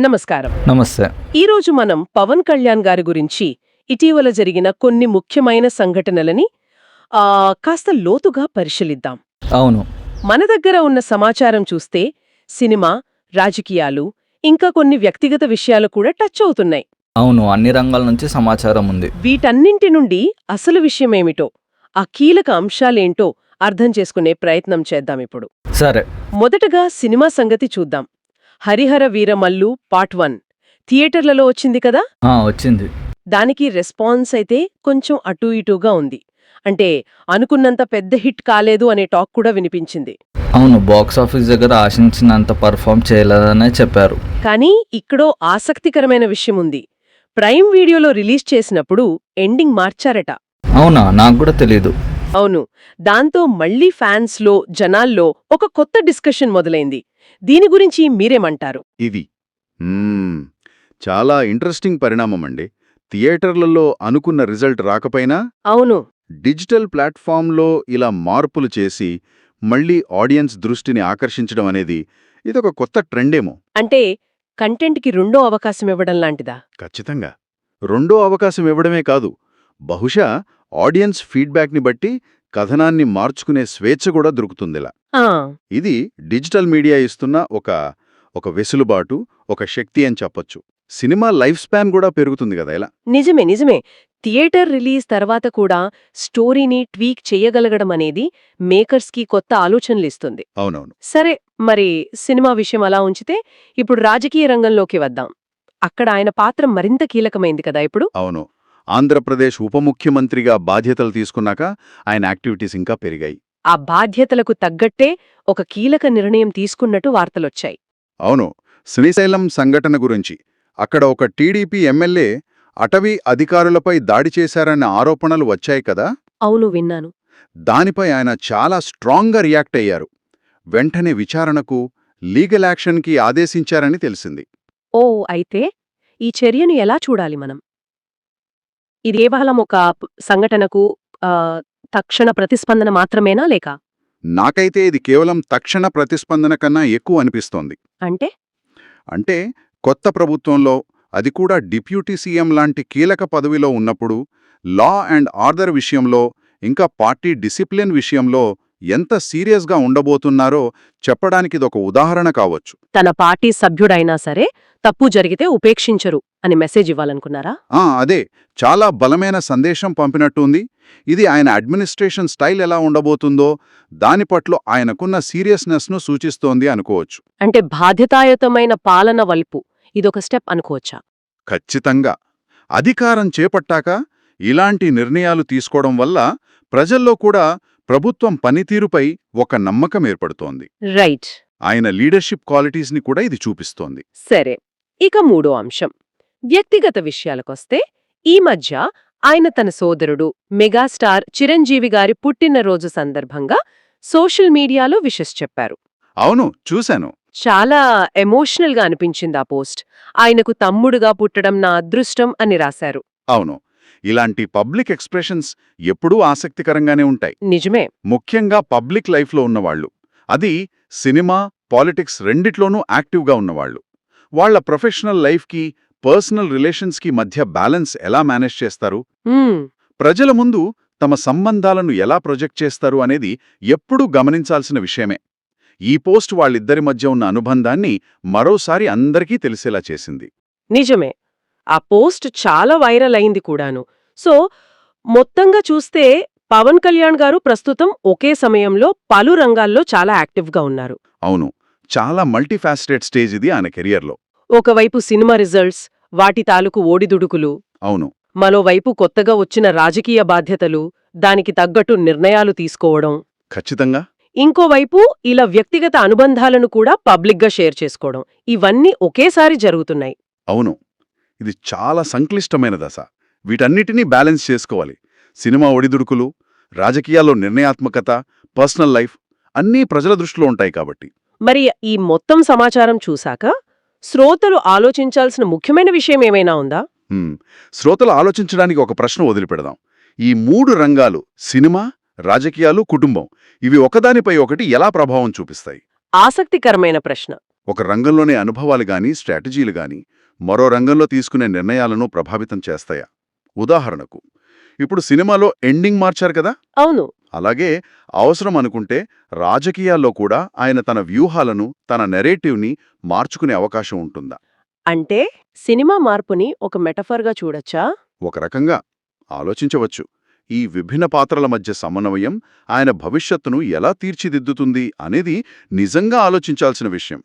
నమస్కారం. నమస్తే. ఈరోజు మనం పవన్ కళ్యాణ్ గారి గురించి ఇటీవల జరిగిన కొన్ని ముఖ్యమైన సంఘటనలని కాస్త లోతుగా పరిశీలిద్దాం. అవును. మన దగ్గర ఉన్న సమాచారం చూస్తే సినిమా, రాజకీయాలు, ఇంకా కొన్ని వ్యక్తిగత విషయాలు కూడా టచ్ అవుతున్నాయి. అవును, అన్ని రంగాల నుంచి సమాచారం ఉంది. వీటన్నింటి నుండి అసలు విషయమేమిటో, ఆ కీలక అంశాలేంటో అర్థం చేసుకునే ప్రయత్నం చేద్దామిప్పుడు. సరే. మొదటగా సినిమా సంగతి చూద్దాం. హరిహర వీరమల్లు పార్ట్ 1 థియేటర్లలో వచ్చింది కదా. వచ్చింది. దానికి రెస్పాన్స్ అయితే కొంచెం అటూ ఇటూగా ఉంది. అంటే అనుకున్నంత పెద్ద హిట్ కాలేదు అనే టాక్ కూడా వినిపించింది. అవును, బాక్సాఫీస్ దగ్గర ఆశించినంత పర్ఫామ్ చేయలేదనే చెప్పారు. కానీ ఇక్కడో ఆసక్తికరమైన విషయం ఉంది. ప్రైమ్ వీడియోలో రిలీజ్ చేసినప్పుడు ఎండింగ్ మార్చారట. అవునా? నాకు కూడా తెలీదు. అవును. దాంతో మళ్లీ ఫ్యాన్స్లో, జనాల్లో ఒక కొత్త డిస్కషన్ మొదలైంది. దీని గురించి మీరేమంటారు? ఇది చాలా ఇంట్రెస్టింగ్ పరిణామమండి. థియేటర్లలో అనుకున్న రిజల్ట్ రాకపోయినా అవును, డిజిటల్ ప్లాట్ఫామ్లో ఇలా మార్పులు చేసి మళ్లీ ఆడియన్స్ దృష్టిని ఆకర్షించడం అనేది ఇదొక కొత్త ట్రెండేమో. అంటే కంటెంట్కి రెండో అవకాశం ఇవ్వడం లాంటిదా? ఖచ్చితంగా. రెండో అవకాశం ఇవ్వడమే కాదు, బహుశా ఆడియన్స్ ఫీడ్బ్యాక్ని బట్టి కథనాన్ని మార్చుకునే స్వేచ్ఛ కూడా దొరుకుతుందిలా. ఆ, ఇది డిజిటల్ మీడియా ఇస్తున్న ఒక వెసులుబాటు, ఒక శక్తి అని చెప్పొచ్చు. సినిమా లైఫ్ స్పాన్ కూడా పెరుగుతుంది కదా ఇలా. నిజమే. థియేటర్ రిలీజ్ తర్వాత కూడా స్టోరీని ట్వీక్ చెయ్యగలగడం అనేది మేకర్స్కి కొత్త ఆలోచనలిస్తుంది. అవునవును. సరే, మరి సినిమా విషయం అలా ఉంచితే ఇప్పుడు రాజకీయ రంగంలోకి వద్దాం. అక్కడ ఆయన పాత్ర మరింత కీలకమైంది కదా ఇప్పుడు. అవును. ఆంధ్రప్రదేశ్ ఉప ముఖ్యమంత్రిగా బాధ్యతలు తీసుకున్నాక ఆయన యాక్టివిటీస్ ఇంకా పెరిగాయి. ఆ బాధ్యతలకు తగ్గట్టే ఒక కీలక నిర్ణయం తీసుకున్నట్టు వార్తలొచ్చాయి. అవును. శ్రీశైలం సంఘటన గురించి అక్కడ ఒక టీడీపీ ఎమ్మెల్యే అటవీ అధికారులపై దాడి చేశారన్న ఆరోపణలు వచ్చాయి కదా. అవును, విన్నాను. దానిపై ఆయన చాలా స్ట్రాంగ్గా రియాక్ట్ అయ్యారు. వెంటనే విచారణకు, లీగల్ యాక్షన్కి ఆదేశించారని తెలిసింది. ఓ, అయితే ఈ చర్యను ఎలా చూడాలి మనం? ఇది కేవలం ఒక సంఘటనకు తక్షణ ప్రతిస్పందన మాత్రమేనా, లేక? నాకైతే ఇది కేవలం తక్షణ ప్రతిస్పందన కన్నా ఎక్కువ అనిపిస్తోంది. అంటే కొత్త ప్రభుత్వంలో, అది కూడా డిప్యూటీ సీఎం లాంటి కీలక పదవిలో ఉన్నప్పుడు, లా అండ్ ఆర్డర్ విషయంలో, ఇంకా పార్టీ డిసిప్లిన్ విషయంలో ఎంత సీరియస్గా ఉండబోతున్నారో చెప్పడానికిదొక ఉదాహరణ కావచ్చు. తన పార్టీ సభ్యుడైనా సరే తప్పు జరిగితే ఉపేక్షించరు అని మెసేజ్ ఇవ్వాలనుకున్నారా? అదే, చాలా బలమైన సందేశం పంపినట్టుంది. ఇది ఆయన అడ్మినిస్ట్రేషన్ స్టైల్ ఎలా ఉండబోతుందో దాని పట్ల ఆయనకున్న సీరియస్నెస్ను సూచిస్తోంది అనుకోవచ్చు. అంటే బాధ్యతాయుతమైన పాలన వైపు ఇదొక స్టెప్ అనుకోవచ్చా? ఖచ్చితంగా. అధికారం చేపట్టాక ఇలాంటి నిర్ణయాలు తీసుకోవడం వల్ల ప్రజల్లో కూడా ప్రభుత్వం పనితీరుపై ఒక నమ్మకం ఏర్పడుతోంది. రైట్. ఆయన లీడర్షిప్ క్వాలిటీస్ని కూడా ఇది చూపిస్తోంది. సరే, ఇక మూడో అంశం, వ్యక్తిగత విషయాలకొస్తే ఈ మధ్య ఆయన తన సోదరుడు మెగాస్టార్ చిరంజీవి గారి పుట్టినరోజు సందర్భంగా సోషల్ మీడియాలో విషెస్ చెప్పారు. అవును, చూశాను. చాలా ఎమోషనల్గా అనిపించింది ఆ పోస్ట్. ఆయనకు తమ్ముడుగా పుట్టడం నా అదృష్టం అని రాశారు. అవును, ఇలాంటి పబ్లిక్ ఎక్స్ప్రెషన్స్ ఎప్పుడూ ఆసక్తికరంగానే ఉంటాయి. నిజమే. ముఖ్యంగా పబ్లిక్ లైఫ్లో ఉన్నవాళ్లు, అది సినిమా, పాలిటిక్స్ రెండిట్లోనూ యాక్టివ్గా ఉన్నవాళ్లు. వాళ్ల ప్రొఫెషనల్ లైఫ్కి, పర్సనల్ రిలేషన్స్కి మధ్య బ్యాలెన్స్ ఎలా మేనేజ్ చేస్తారు, ప్రజల ముందు తమ సంబంధాలను ఎలా ప్రొజెక్ట్ చేస్తారు అనేది ఎప్పుడూ గమనించాల్సిన విషయమే. ఈ పోస్ట్ వాళ్ళిద్దరి మధ్య ఉన్న అనుబంధాన్ని మరోసారి అందరికీ తెలిసేలా చేసింది. నిజమే. ఆ పోస్ట్ చాలా వైరల్ అయింది కూడాను. సో మొత్తంగా చూస్తే పవన్ కళ్యాణ్ గారు ప్రస్తుతం ఒకే సమయంలో పలు రంగాల్లో చాలా యాక్టివ్గా ఉన్నారు. అవును, చాలా మల్టీఫాస్టెడ్ స్టేజ్ ఇది ఆయన కెరియర్లో. ఒకవైపు సినిమా రిజల్ట్స్, వాటి తాలూకు ఓడిదుడుకులు, అవును, మరోవైపు కొత్తగా వచ్చిన రాజకీయ బాధ్యతలు, దానికి తగ్గట్టు నిర్ణయాలు తీసుకోవడం. ఖచ్చితంగా. ఇంకోవైపు ఇలా వ్యక్తిగత అనుబంధాలను కూడా పబ్లిక్గా షేర్ చేసుకోవడం, ఇవన్నీ ఒకేసారి జరుగుతున్నాయి. అవును, ఇది చాలా సంక్లిష్టమైన దశ. వీటన్నిటినీ బ్యాలెన్స్ చేసుకోవాలి. సినిమా ఒడిదుడుకులు, రాజకీయాల్లో నిర్ణయాత్మకత, పర్సనల్ లైఫ్ అన్నీ ప్రజల దృష్టిలో ఉంటాయి కాబట్టి. మరి ఈ మొత్తం సమాచారం చూశాక శ్రోతలు ఆలోచించాల్సిన ముఖ్యమైన విషయం ఏమైనా ఉందా? శ్రోతలు ఆలోచించడానికి ఒక ప్రశ్న వదిలిపెడదాం. ఈ మూడు రంగాలు, సినిమా, రాజకీయాలు, కుటుంబం, ఇవి ఒకదానిపై ఒకటి ఎలా ప్రభావం చూపిస్తాయి? ఆసక్తికరమైన ప్రశ్న. ఒక రంగంలోని అనుభవాలు గాని స్ట్రాటజీలు గాని మరో రంగంలో తీసుకునే నిర్ణయాలను ప్రభావితం చేస్తాయా? ఉదాహరణకు ఇప్పుడు సినిమాలో ఎండింగ్ మార్చారు కదా, అవును. అలాగే అవసరం అనుకుంటే రాజకీయాల్లో కూడా ఆయన తన వ్యూహాలను, తన నెరేటివ్ని మార్చుకునే అవకాశం ఉంటుందా? అంటే సినిమా మార్పుని ఒక మెటఫర్గా చూడొచ్చా? ఒక రకంగా ఆలోచించవచ్చు. ఈ విభిన్న పాత్రల మధ్య సమన్వయం ఆయన భవిష్యత్తును ఎలా తీర్చిదిద్దుతుంది అనేది నిజంగా ఆలోచించాల్సిన విషయం.